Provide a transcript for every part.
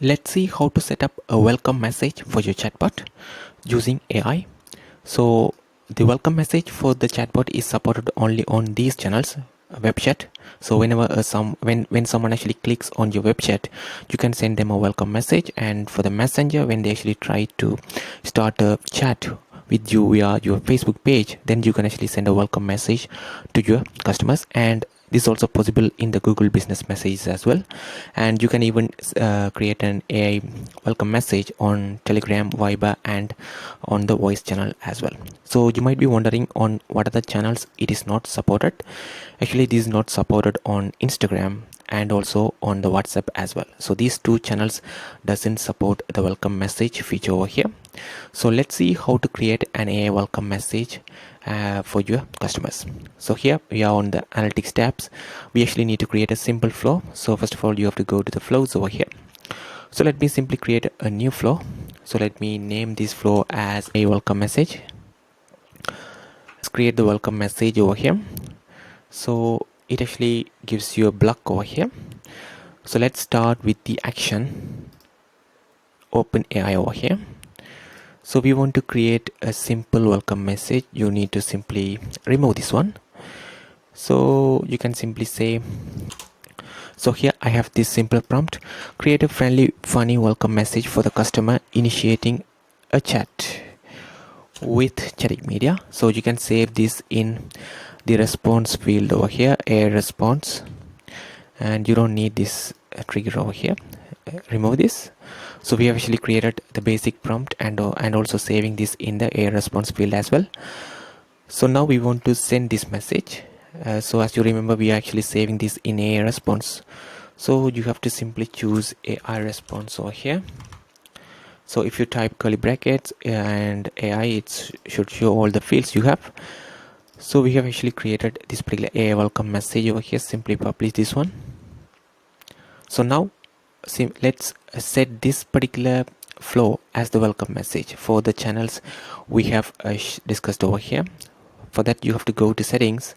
Let's see how to set up a welcome message for your chatbot using AI. So the welcome message for the chatbot is supported only on these channels, WebChat. So whenever when someone actually clicks on your WebChat, you can send them a welcome message. And for the messenger, when they actually try to start a chat with you via your Facebook page, then you can actually send a welcome message to your customers. And this is also possible in the Google Business Messages as well. And you can even create an AI welcome message on Telegram, Viber, and on the voice channel as well. So you might be wondering on what are the channels it is not supported. Actually, this is not supported on Instagram and also on the WhatsApp as well. So these two channels doesn't support the welcome message feature over here. So let's see how to create an AI welcome message for your customers. So here we are on the analytics tabs. We actually need to create a simple flow. So first of all, you have to go to the flows over here. So let me simply create a new flow. So let me name this flow as a welcome message. Let's create the welcome message over here. So it actually gives you a block over here. So let's start with the action. Open AI over here. So we want to create a simple welcome message. You need to simply remove this one. So you can simply say, so here I have this simple prompt: create a friendly, funny welcome message for the customer initiating a chat with Chatting Media. So you can save this in the response field over here, a response, and you don't need this trigger over here. Remove this. So we have actually created the basic prompt and also saving this in the a response field as well. So now we want to send this message. So as you remember, we are actually saving this in a response. So you have to simply choose AI response over here. So if you type curly brackets and AI, it should show all the fields you have. So we have actually created this particular AI welcome message over here. Simply publish this one. So now let's set this particular flow as the welcome message for the channels we have discussed over here. For that, you have to go to settings,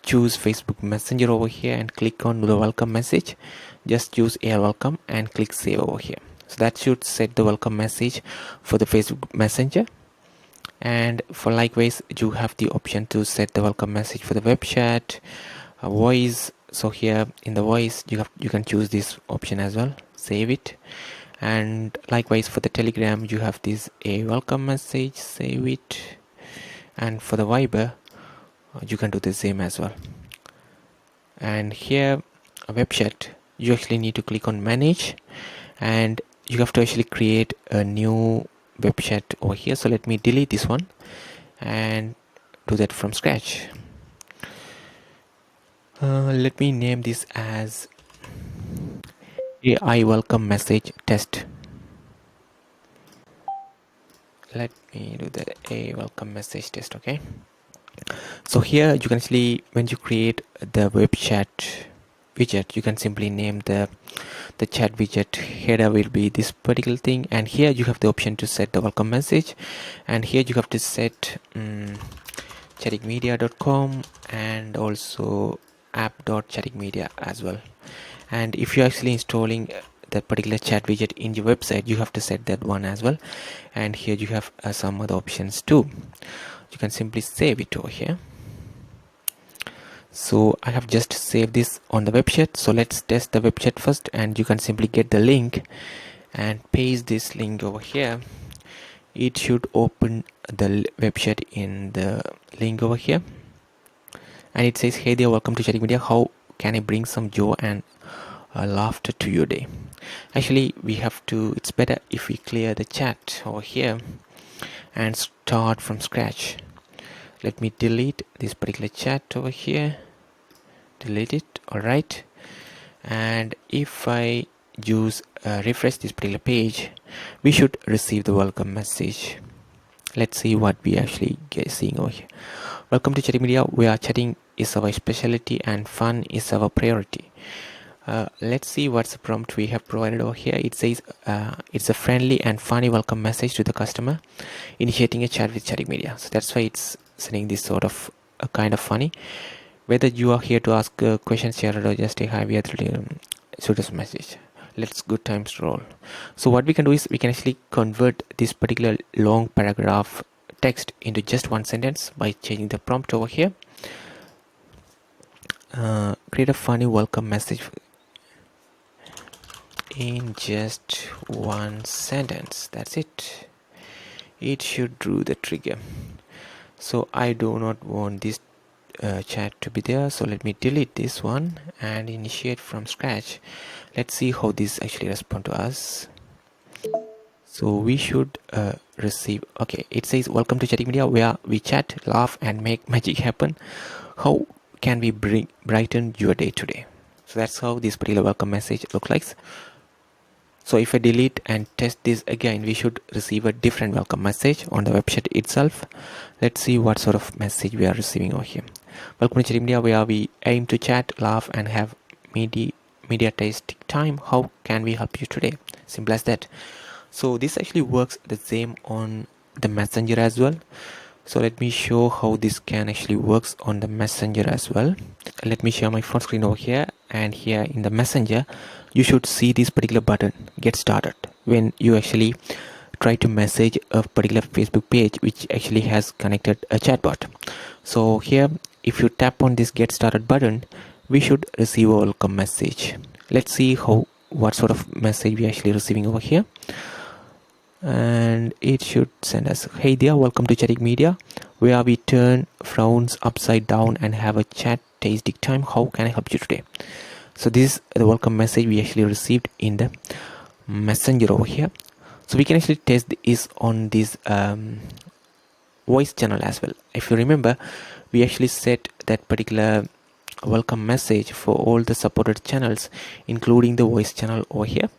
choose Facebook Messenger over here and click on the welcome message. Just choose AI welcome and click save over here. So that should set the welcome message for the Facebook Messenger. And for likewise, you have the option to set the welcome message for the web chat, voice. So here in the voice, you can choose this option as well. Save it. And likewise for the Telegram, you have this a welcome message. Save it. And for the Viber, you can do the same as well. And here a WebChat, you actually need to click on manage, and you have to actually create a new WebChat over here. So let me delete this one and do that from scratch. Let me name this as AI welcome message test. Let me do the a welcome message test. Okay, so here you can actually, when you create the web chat widget, you can simply name the chat widget header will be this particular thing, and here you have the option to set the welcome message, and here you have to set chattingmedia.com and also app.chattingmedia as well. And if you're actually installing that particular chat widget in your website, you have to set that one as well. And here you have some other options too. You can simply save it over here. So I have just saved this on the WebChat. So let's test the WebChat first, and you can simply get the link and paste this link over here. It should open the WebChat in the link over here, and it says, hey there, welcome to Chatting Media. How can I bring some joy and laughter to your day? Actually, we have to, it's better if we clear the chat over here and start from scratch. Let me delete this particular chat over here. Delete it. All right. And if I use refresh this particular page, we should receive the welcome message. Let's see what we actually get seeing over here. Welcome to Chatting Media, where chatting is our specialty and fun is our priority. Let's see what's the prompt we have provided over here. It says it's a friendly and funny welcome message to the customer initiating a chat with Chatting Media. So that's why it's sending this sort of kind of funny. Whether you are here to ask questions, share, or just a hi, we are shoot us a message. Let's good times roll. So what we can do is we can actually convert this particular long paragraph text into just one sentence by changing the prompt over here. Create a funny welcome message in just one sentence. That's it. It should do the trigger. So I do not want this chat to be there, so let me delete this one and initiate from scratch. Let's see how this actually respond to us. So we should receive, okay, it says welcome to Chatting Media, where we chat, laugh and make magic happen. How can we brighten your day today? So that's how this particular welcome message looks like. So if I delete and test this again, we should receive a different welcome message on the website itself. Let's see what sort of message we are receiving over here. Welcome to Chatting Media, where we aim to chat, laugh and have mediatastic time. How can we help you today? Simple as that. So this actually works the same on the messenger as well. So let me show how this can actually works on the messenger as well. Let me share my phone screen over here, and here in the messenger you should see this particular button, get started, when you actually try to message a particular Facebook page which actually has connected a chatbot. So here if you tap on this get started button, we should receive a welcome message. Let's see what sort of message we are actually receiving over here. And it should send us, hey there, welcome to Chatting Media, where we turn frowns upside down and have a chat tastic time. How can I help you today? So this is the welcome message we actually received in the messenger over here. So we can actually test this on this voice channel as well. If you remember, we actually set that particular welcome message for all the supported channels, including the voice channel over here.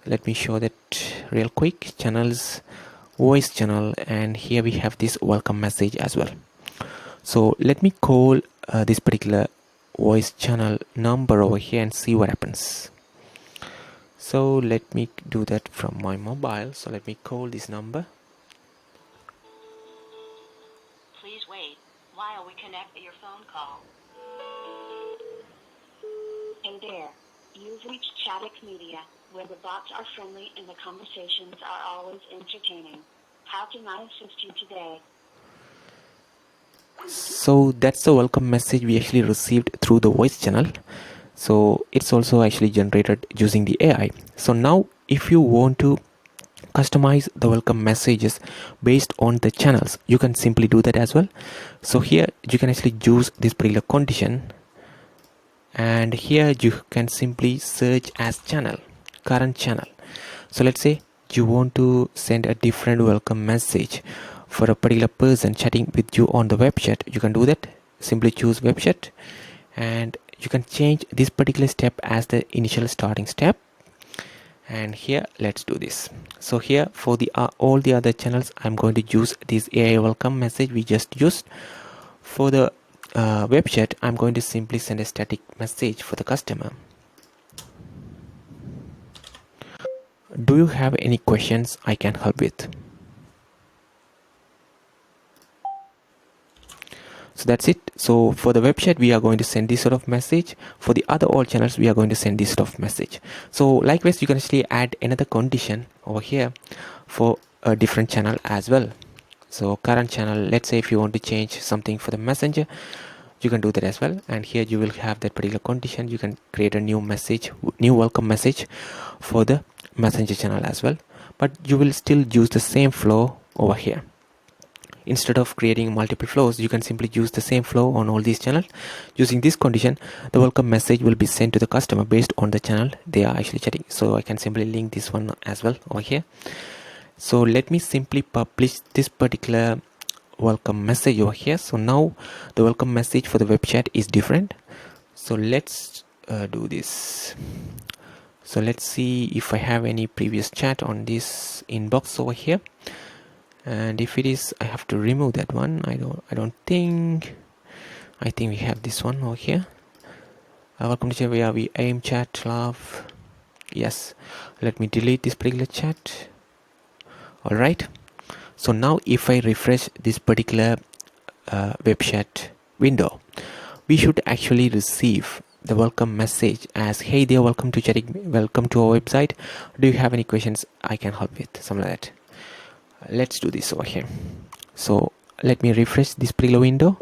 Let me show that real quick. Channels, voice channel, and here we have this welcome message as well. So let me call this particular voice channel number over here and see what happens. So let me do that from my mobile. So let me call this number. Please wait while we connect your phone call. Hey there, you've reached Chatbot Media, where the bots are friendly and the conversations are always entertaining. How can I assist you today? So that's the welcome message we actually received through the voice channel. So it's also actually generated using the AI. So now if you want to customize the welcome messages based on the channels, you can simply do that as well. So here you can actually use this particular condition, and here you can simply search as channel, current channel. So let's say you want to send a different welcome message for a particular person chatting with you on the web chat. You can do that. Simply choose web chat, and you can change this particular step as the initial starting step. And here let's do this. So here for the all the other channels, I'm going to use this AI welcome message we just used. For the web chat, I'm going to simply send a static message for the customer. Do you have any questions I can help with? So that's it. So for the web chat, we are going to send this sort of message. For the other all channels, we are going to send this sort of message. So likewise, you can actually add another condition over here for a different channel as well. So current channel, let's say if you want to change something for the messenger, you can do that as well. And here you will have that particular condition. You can create a new message, new welcome message for the messenger channel as well. But you will still use the same flow over here. Instead of creating multiple flows, you can simply use the same flow on all these channels. Using this condition, the welcome message will be sent to the customer based on the channel they are actually chatting. So I can simply link this one as well over here. So let me simply publish this particular welcome message over here. So now the welcome message for the web chat is different. So let's do this. So let's see if I have any previous chat on this inbox over here. And if it is, I have to remove that one. I don't think. I think we have this one over here. Welcome to chat where we aim chat love. Yes. Let me delete this particular chat. All right. So now if I refresh this particular web chat window, we should actually receive the welcome message as, hey there, welcome to chatting, welcome to our website. Do you have any questions I can help with? Something like that. Let's do this over here. So let me refresh this particular window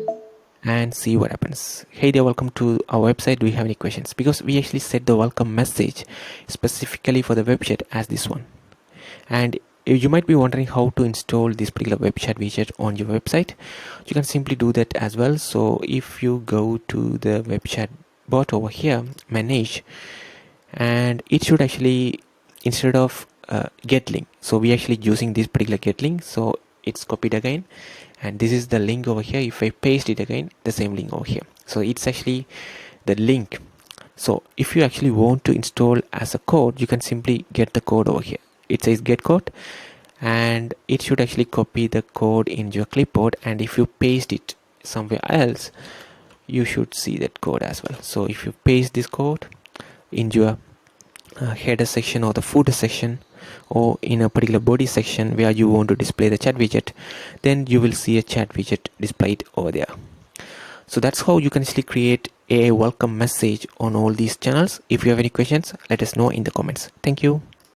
and see what happens. Hey there, welcome to our website. Do you have any questions? Because we actually set the welcome message specifically for the web chat as this one. And you might be wondering how to install this particular web chat widget on your website. You can simply do that as well. So if you go to the web chat bot over here, manage, and it should actually, instead of get link, so we actually using this particular get link, so it's copied again, and this is the link over here. If I paste it again, the same link over here, so it's actually the link. So if you actually want to install as a code, you can simply get the code over here. It says get code, and it should actually copy the code into your clipboard, and if you paste it somewhere else, you should see that code as well. So if you paste this code into your header section or the footer section, or in a particular body section where you want to display the chat widget, then you will see a chat widget displayed over there. So that's how you can actually create a welcome message on all these channels. If you have any questions, let us know in the comments. Thank you.